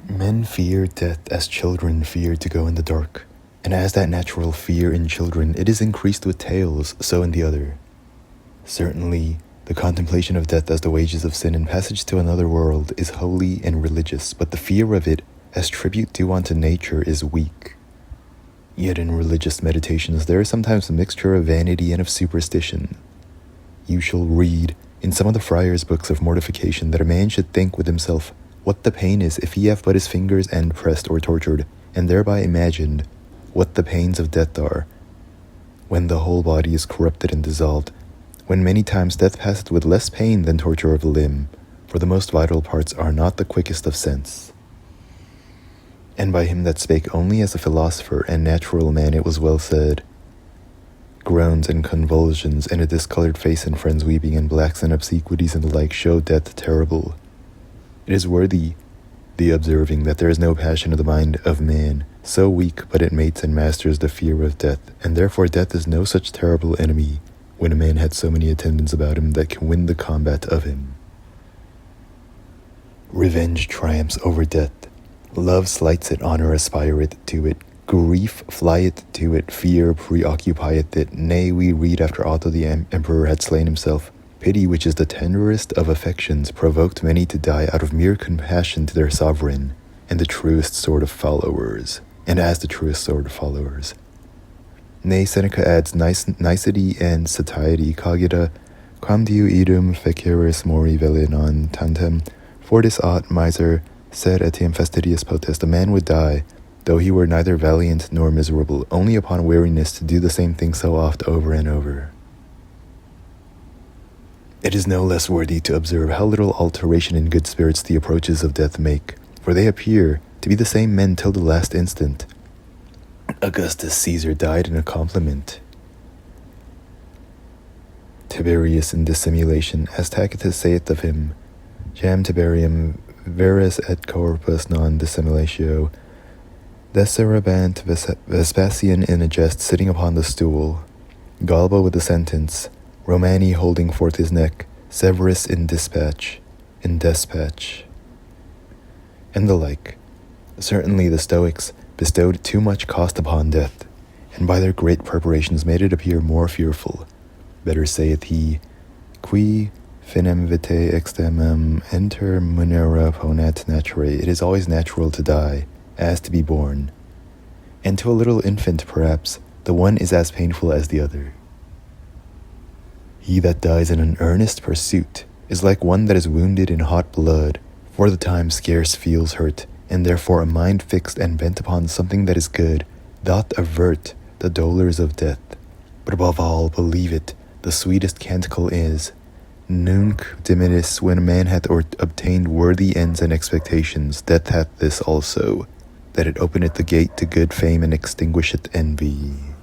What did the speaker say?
Men fear death as children fear to go in the dark, and as that natural fear in children it is increased with tales, so in the other. Certainly, the contemplation of death as the wages of sin and passage to another world is holy and religious, but the fear of it as tribute due unto nature is weak. Yet in religious meditations there is sometimes a mixture of vanity and of superstition. You shall read in some of the friars' books of mortification that a man should think with himself what the pain is if he have but his fingers end pressed or tortured, and thereby imagined what the pains of death are, when the whole body is corrupted and dissolved, when many times death passeth with less pain than torture of a limb, for the most vital parts are not the quickest of sense. And by him that spake only as a philosopher and natural man it was well said, groans and convulsions, and a discolored face, and friends weeping, and blacks and obsequies, and the like, show death terrible. It is worthy the observing that there is no passion of the mind of man so weak but it mates and masters the fear of death, and therefore death is no such terrible enemy when a man had so many attendants about him that can win the combat of him. Revenge triumphs over death. Love slights it, honor aspireth to it, grief flieth to it, fear preoccupieth it. Nay, we read after Otto the emperor had slain himself, pity, which is the tenderest of affections, provoked many to die out of mere compassion to their sovereign, and the truest sort of followers, and as the truest sort of followers. Nay, Seneca adds nicety and satiety, cogita, quam diu idum feceris mori velle non tantem, fortis aut miser, sed etiam fastidious potest. A man would die, though he were neither valiant nor miserable, only upon weariness to do the same thing so oft over and over. It is no less worthy to observe how little alteration in good spirits the approaches of death make, for they appear to be the same men till the last instant. Augustus Caesar died in a compliment. Tiberius in dissimulation, as Tacitus saith of him, jam Tiberium veris et corpus non dissimulatio, deserabant Vespasian in a jest sitting upon the stool, Galba with the sentence, Romani holding forth his neck, Severus in despatch, and the like. Certainly the Stoics bestowed too much cost upon death, and by their great preparations made it appear more fearful. Better saith he, qui finem vitae extremum enter munera ponat naturae. It is always natural to die, as to be born. And to a little infant, perhaps, the one is as painful as the other. He that dies in an earnest pursuit is like one that is wounded in hot blood, for the time scarce feels hurt, and therefore a mind fixed and bent upon something that is good doth avert the dolours of death. But above all, believe it, the sweetest canticle is, Nunc dimittis, when a man hath obtained worthy ends and expectations, death hath this also, that it openeth the gate to good fame and extinguisheth envy.